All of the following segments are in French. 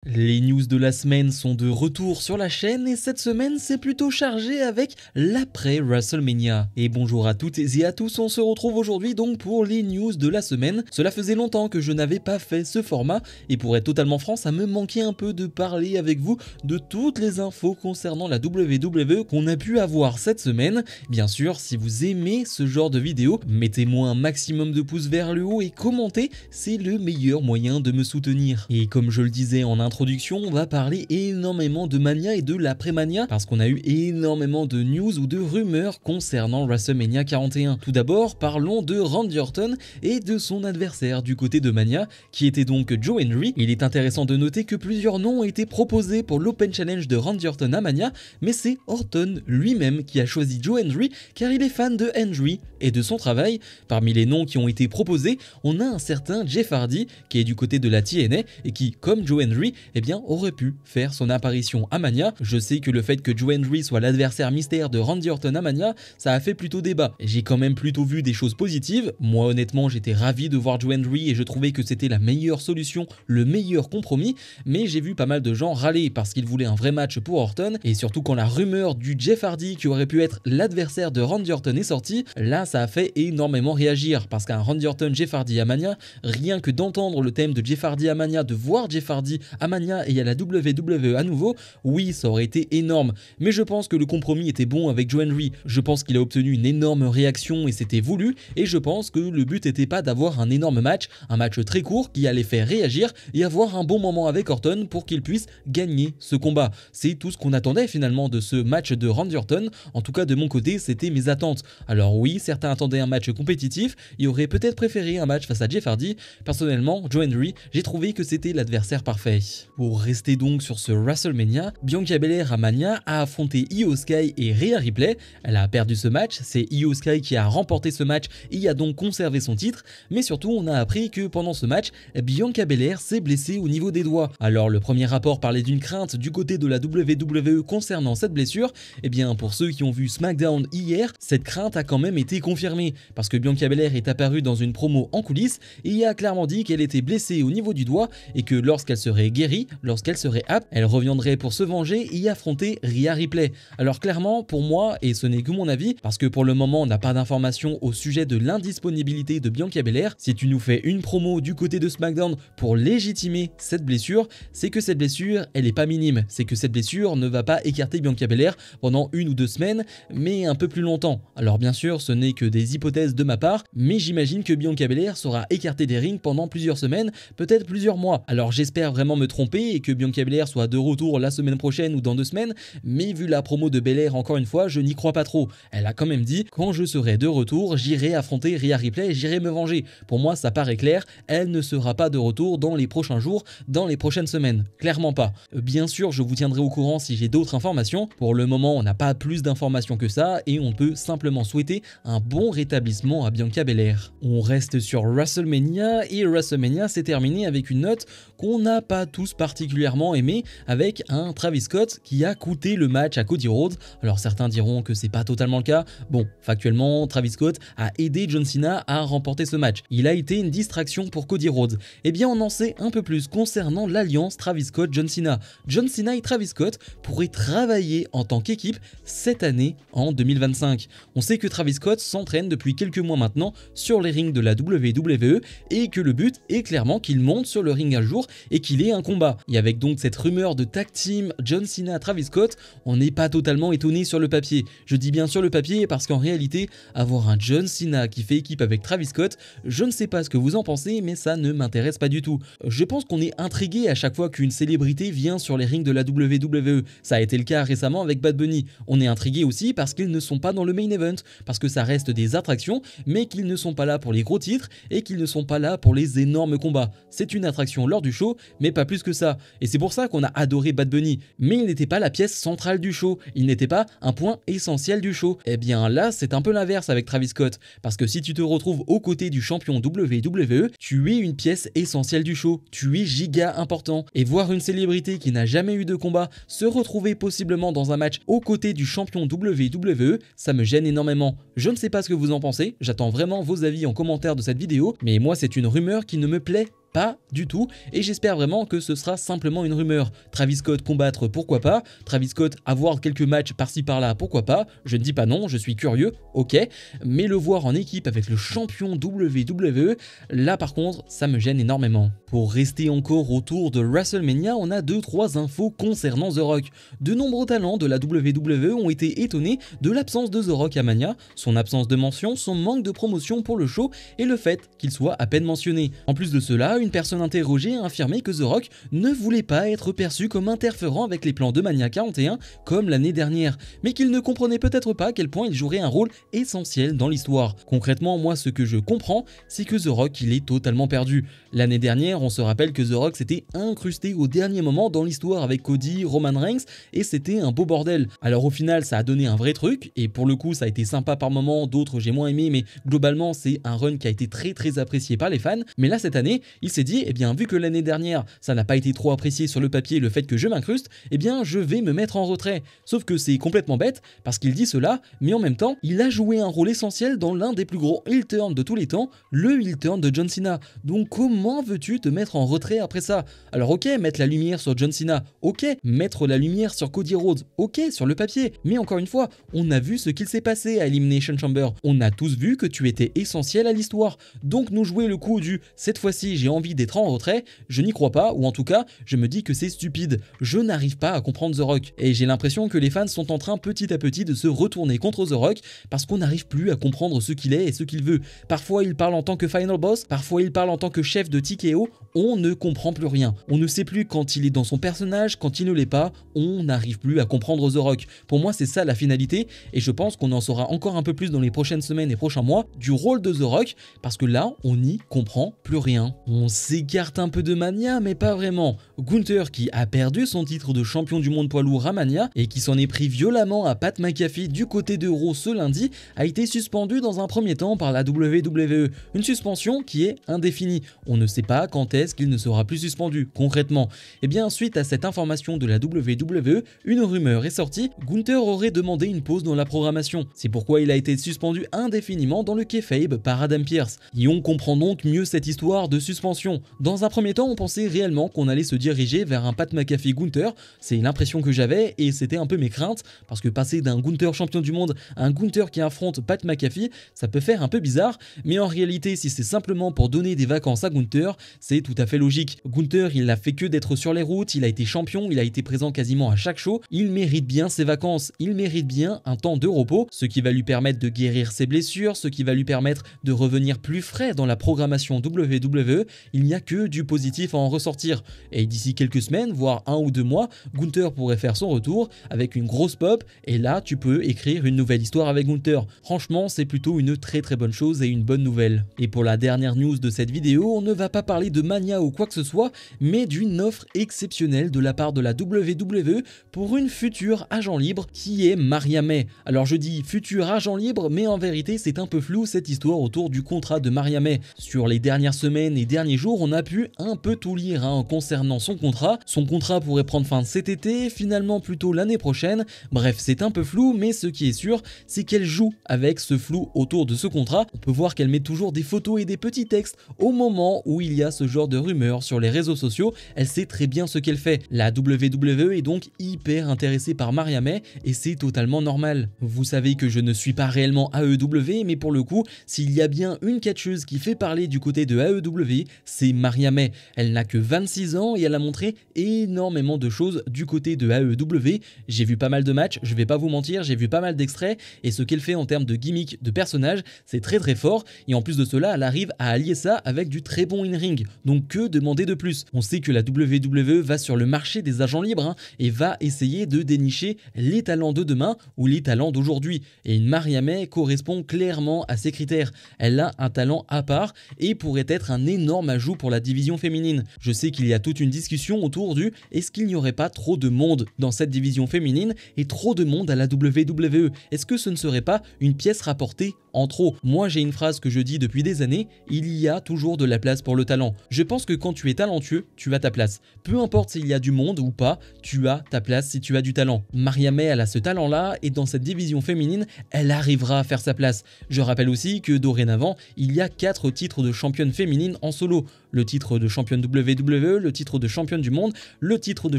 Les news de la semaine sont de retour sur la chaîne et cette semaine c'est plutôt chargé avec l'après WrestleMania. Et bonjour à toutes et à tous, on se retrouve aujourd'hui donc pour les news de la semaine. Cela faisait longtemps que je n'avais pas fait ce format et pour être totalement franc, ça me manquait un peu de parler avec vous de toutes les infos concernant la WWE qu'on a pu avoir cette semaine. Bien sûr, si vous aimez ce genre de vidéo, mettez-moi un maximum de pouces vers le haut et commentez, c'est le meilleur moyen de me soutenir. Et comme je le disais en introduction, on va parler énormément de Mania et de l'après-Mania parce qu'on a eu énormément de news ou de rumeurs concernant WrestleMania 41. Tout d'abord, parlons de Randy Orton et de son adversaire du côté de Mania, qui était donc Joe Hendry. Il est intéressant de noter que plusieurs noms ont été proposés pour l'Open Challenge de Randy Orton à Mania, mais c'est Orton lui-même qui a choisi Joe Hendry car il est fan de Hendry et de son travail. Parmi les noms qui ont été proposés, on a un certain Jeff Hardy qui est du côté de la TNA et qui, comme Joe Hendry, eh bien, aurait pu faire son apparition à Mania. Je sais que le fait que Joe Hendry soit l'adversaire mystère de Randy Orton à Mania, ça a fait plutôt débat. J'ai quand même plutôt vu des choses positives. Moi honnêtement, j'étais ravi de voir Joe Hendry et je trouvais que c'était la meilleure solution, le meilleur compromis, mais j'ai vu pas mal de gens râler parce qu'ils voulaient un vrai match pour Orton et surtout quand la rumeur du Jeff Hardy qui aurait pu être l'adversaire de Randy Orton est sortie, là ça a fait énormément réagir parce qu'un Randy Orton Jeff Hardy à Mania, rien que d'entendre le thème de Jeff Hardy à Mania, de voir Jeff Hardy à Mania et à la WWE à nouveau, oui ça aurait été énorme, mais je pense que le compromis était bon avec Joe Hendry. Je pense qu'il a obtenu une énorme réaction et c'était voulu, et je pense que le but n'était pas d'avoir un énorme match, un match très court qui allait faire réagir et avoir un bon moment avec Orton pour qu'il puisse gagner ce combat. C'est tout ce qu'on attendait finalement de ce match de Randy Orton, en tout cas de mon côté c'était mes attentes. Alors oui, certains attendaient un match compétitif et auraient peut-être préféré un match face à Jeff Hardy. Personnellement, Joe Hendry, j'ai trouvé que c'était l'adversaire parfait. Pour rester donc sur ce WrestleMania, Bianca Belair à Mania a affronté Io Sky et Rhea Ripley. Elle a perdu ce match, c'est Io Sky qui a remporté ce match et a donc conservé son titre, mais surtout on a appris que pendant ce match, Bianca Belair s'est blessée au niveau des doigts. Alors le premier rapport parlait d'une crainte du côté de la WWE concernant cette blessure, et bien pour ceux qui ont vu SmackDown hier, cette crainte a quand même été confirmée, parce que Bianca Belair est apparue dans une promo en coulisses et a clairement dit qu'elle était blessée au niveau du doigt et que lorsqu'elle serait guérie, lorsqu'elle serait apte, elle reviendrait pour se venger et affronter Rhea Ripley. Alors clairement pour moi, et ce n'est que mon avis, parce que pour le moment on n'a pas d'informations au sujet de l'indisponibilité de Bianca Belair, si tu nous fais une promo du côté de SmackDown pour légitimer cette blessure, c'est que cette blessure elle est pas minime, c'est que cette blessure ne va pas écarter Bianca Belair pendant 1 ou 2 semaines, mais un peu plus longtemps. Alors bien sûr ce n'est que des hypothèses de ma part, mais j'imagine que Bianca Belair sera écartée des rings pendant plusieurs semaines, peut-être plusieurs mois. Alors j'espère vraiment me tromper et que Bianca Belair soit de retour la semaine prochaine ou dans 2 semaines, mais vu la promo de Belair encore une fois, je n'y crois pas trop. Elle a quand même dit, quand je serai de retour, j'irai affronter Rhea Ripley et j'irai me venger. Pour moi ça paraît clair, elle ne sera pas de retour dans les prochains jours, dans les prochaines semaines. Clairement pas. Bien sûr je vous tiendrai au courant si j'ai d'autres informations. Pour le moment on n'a pas plus d'informations que ça et on peut simplement souhaiter un bon rétablissement à Bianca Belair. On reste sur WrestleMania et WrestleMania s'est terminé avec une note qu'on n'a pas tous particulièrement aimé, avec un Travis Scott qui a coûté le match à Cody Rhodes. Alors certains diront que c'est pas totalement le cas. Bon, factuellement, Travis Scott a aidé John Cena à remporter ce match. Il a été une distraction pour Cody Rhodes. Eh bien, on en sait un peu plus concernant l'alliance Travis Scott-John Cena. John Cena et Travis Scott pourraient travailler en tant qu'équipe cette année en 2025. On sait que Travis Scott s'entraîne depuis quelques mois maintenant sur les rings de la WWE et que le but est clairement qu'il monte sur le ring un jour et qu'il ait un combat. Et avec donc cette rumeur de tag team John Cena-Travis Scott, on n'est pas totalement étonné sur le papier. Je dis bien sur le papier parce qu'en réalité, avoir un John Cena qui fait équipe avec Travis Scott, je ne sais pas ce que vous en pensez, mais ça ne m'intéresse pas du tout. Je pense qu'on est intrigué à chaque fois qu'une célébrité vient sur les rings de la WWE. Ça a été le cas récemment avec Bad Bunny. On est intrigué aussi parce qu'ils ne sont pas dans le main event, parce que ça reste des attractions, mais qu'ils ne sont pas là pour les gros titres et qu'ils ne sont pas là pour les énormes combats. C'est une attraction lors du show, mais pas plus que ça. Et c'est pour ça qu'on a adoré Bad Bunny. Mais il n'était pas la pièce centrale du show, il n'était pas un point essentiel du show. Et bien là, c'est un peu l'inverse avec Travis Scott, parce que si tu te retrouves aux côtés du champion WWE, tu es une pièce essentielle du show, tu es giga important. Et voir une célébrité qui n'a jamais eu de combat se retrouver possiblement dans un match aux côtés du champion WWE, ça me gêne énormément. Je ne sais pas ce que vous en pensez, j'attends vraiment vos avis en commentaire de cette vidéo, mais moi c'est une rumeur qui ne me plaît Pas du tout, et j'espère vraiment que ce sera simplement une rumeur. Travis Scott combattre, pourquoi pas. Travis Scott avoir quelques matchs par-ci par-là, pourquoi pas. Je ne dis pas non, je suis curieux, ok. Mais le voir en équipe avec le champion WWE, là par contre, ça me gêne énormément. Pour rester encore autour de WrestleMania, on a 2-3 infos concernant The Rock. De nombreux talents de la WWE ont été étonnés de l'absence de The Rock à Mania, son absence de mention, son manque de promotion pour le show et le fait qu'il soit à peine mentionné. En plus de cela, une personne interrogée a affirmé que The Rock ne voulait pas être perçu comme interférant avec les plans de Mania 41 comme l'année dernière, mais qu'il ne comprenait peut-être pas à quel point il jouerait un rôle essentiel dans l'histoire. Concrètement, moi ce que je comprends, c'est que The Rock il est totalement perdu. L'année dernière, on se rappelle que The Rock s'était incrusté au dernier moment dans l'histoire avec Cody, Roman Reigns, et c'était un beau bordel. Alors au final, ça a donné un vrai truc, et pour le coup, ça a été sympa par moments, d'autres j'ai moins aimé, mais globalement, c'est un run qui a été très apprécié par les fans. Mais là, cette année, il s'est dit, eh bien, vu que l'année dernière, ça n'a pas été trop apprécié sur le papier, le fait que je m'incruste, eh bien, je vais me mettre en retrait. Sauf que c'est complètement bête, parce qu'il dit cela, mais en même temps, il a joué un rôle essentiel dans l'un des plus gros heel turns de tous les temps, le heel turn de John Cena. Donc comment veux-tu te mettre en retrait après ça? Alors ok, mettre la lumière sur John Cena, ok, mettre la lumière sur Cody Rhodes, ok, sur le papier, mais encore une fois, on a vu ce qu'il s'est passé à Elimination Chamber, on a tous vu que tu étais essentiel à l'histoire, donc nous jouer le coup du « cette fois-ci j'ai envie d'être en retrait », je n'y crois pas, ou en tout cas, je me dis que c'est stupide, je n'arrive pas à comprendre The Rock, et j'ai l'impression que les fans sont en train petit à petit de se retourner contre The Rock, parce qu'on n'arrive plus à comprendre ce qu'il est et ce qu'il veut. Parfois il parle en tant que final boss, parfois il parle en tant que chef de TKO, on ne comprend plus rien. On ne sait plus quand il est dans son personnage, quand il ne l'est pas, on n'arrive plus à comprendre The Rock. Pour moi, c'est ça la finalité, et je pense qu'on en saura encore un peu plus dans les prochaines semaines et prochains mois du rôle de The Rock, parce que là, on n'y comprend plus rien. On s'écarte un peu de Mania, mais pas vraiment. Gunther, qui a perdu son titre de champion du monde poids lourd à Mania, et qui s'en est pris violemment à Pat McAfee du côté de Raw ce lundi, a été suspendu dans un premier temps par la WWE. Une suspension qui est indéfinie. On ne sait pas quand est-ce qu'il ne sera plus suspendu, concrètement. Et bien, suite à cette information de la WWE, une rumeur est sortie, Gunther aurait demandé une pause dans la programmation. C'est pourquoi il a été suspendu indéfiniment dans le kayfabe par Adam Pearce. Et on comprend donc mieux cette histoire de suspension. Dans un premier temps, on pensait réellement qu'on allait se diriger vers un Pat McAfee Gunther, c'est l'impression que j'avais et c'était un peu mes craintes, parce que passer d'un Gunther champion du monde à un Gunther qui affronte Pat McAfee, ça peut faire un peu bizarre, mais en réalité, si c'est simplement pour donner des vacances à Gunther, c'est tout à fait logique. Gunther, il n'a fait que d'être sur les routes, il a été champion, il a été présent quasiment à chaque show, il mérite bien ses vacances, il mérite bien un temps de repos, ce qui va lui permettre de guérir ses blessures, ce qui va lui permettre de revenir plus frais dans la programmation WWE, il n'y a que du positif à en ressortir. Et d'ici quelques semaines, voire 1 ou 2 mois, Gunther pourrait faire son retour avec une grosse pop, et là tu peux écrire une nouvelle histoire avec Gunther. Franchement, c'est plutôt une très bonne chose et une bonne nouvelle. Et pour la dernière news de cette vidéo, on ne va pas parler de Mania ou quoi que ce soit, mais d'une offre exceptionnelle de la part de la WWE pour une future agent libre qui est Maria May. Alors je dis futur agent libre, mais en vérité c'est un peu flou cette histoire autour du contrat de Maria May. Sur les dernières semaines et derniers jours, on a pu un peu tout lire concernant son contrat. Son contrat pourrait prendre fin cet été, finalement plutôt l'année prochaine. Bref, c'est un peu flou, mais ce qui est sûr, c'est qu'elle joue avec ce flou autour de ce contrat. On peut voir qu'elle met toujours des photos et des petits textes au moment où il y a ce genre de rumeurs sur les réseaux sociaux. Elle sait très bien ce qu'elle fait. La WWE est donc hyper intéressée par Maria May et c'est totalement normal. Vous savez que je ne suis pas réellement AEW, mais pour le coup, s'il y a bien une catcheuse qui fait parler du côté de AEW, c'est Maria May. Elle n'a que 26 ans et elle a montré énormément de choses du côté de AEW. J'ai vu pas mal de matchs, je vais pas vous mentir, j'ai vu pas mal d'extraits et ce qu'elle fait en termes de gimmick, de personnage, c'est très fort, et en plus de cela, elle arrive à allier ça avec du très bon in-ring. Donc que demander de plus? On sait que la WWE va sur le marché des agents libres et va essayer de dénicher les talents de demain ou les talents d'aujourd'hui. Et une Maria May correspond clairement à ces critères. Elle a un talent à part et pourrait être un énorme ajout pour la division féminine. Je sais qu'il y a toute une discussion autour du est-ce qu'il n'y aurait pas trop de monde dans cette division féminine et trop de monde à la WWE? Est-ce que ce ne serait pas une pièce rapportée En trop, moi j'ai une phrase que je dis depuis des années, il y a toujours de la place pour le talent. Je pense que quand tu es talentueux, tu as ta place. Peu importe s'il y a du monde ou pas, tu as ta place si tu as du talent. Maria May, elle a ce talent-là et dans cette division féminine, elle arrivera à faire sa place. Je rappelle aussi que dorénavant, il y a 4 titres de championne féminine en solo. Le titre de championne WWE, le titre de championne du monde, le titre de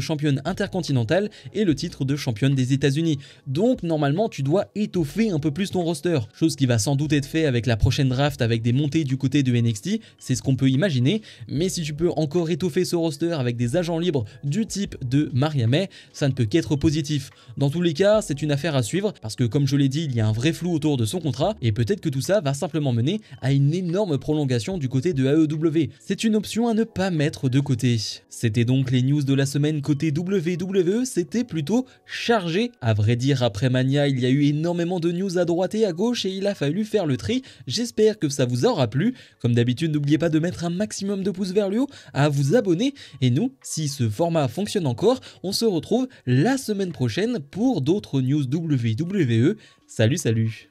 championne intercontinentale et le titre de championne des États-Unis. Donc normalement, tu dois étoffer un peu plus ton roster, chose qui va sans doute être fait avec la prochaine draft avec des montées du côté de NXT, c'est ce qu'on peut imaginer, mais si tu peux encore étoffer ce roster avec des agents libres du type de Maria May, ça ne peut qu'être positif. Dans tous les cas, c'est une affaire à suivre parce que comme je l'ai dit, il y a un vrai flou autour de son contrat et peut-être que tout ça va simplement mener à une énorme prolongation du côté de AEW. C'est une option à ne pas mettre de côté. C'était donc les news de la semaine côté WWE, c'était plutôt chargé. À vrai dire, après Mania, il y a eu énormément de news à droite et à gauche et il a fallu faire le tri. J'espère que ça vous aura plu. Comme d'habitude, n'oubliez pas de mettre un maximum de pouces vers le haut, à vous abonner. Et nous, si ce format fonctionne encore, on se retrouve la semaine prochaine pour d'autres news WWE. Salut, salut!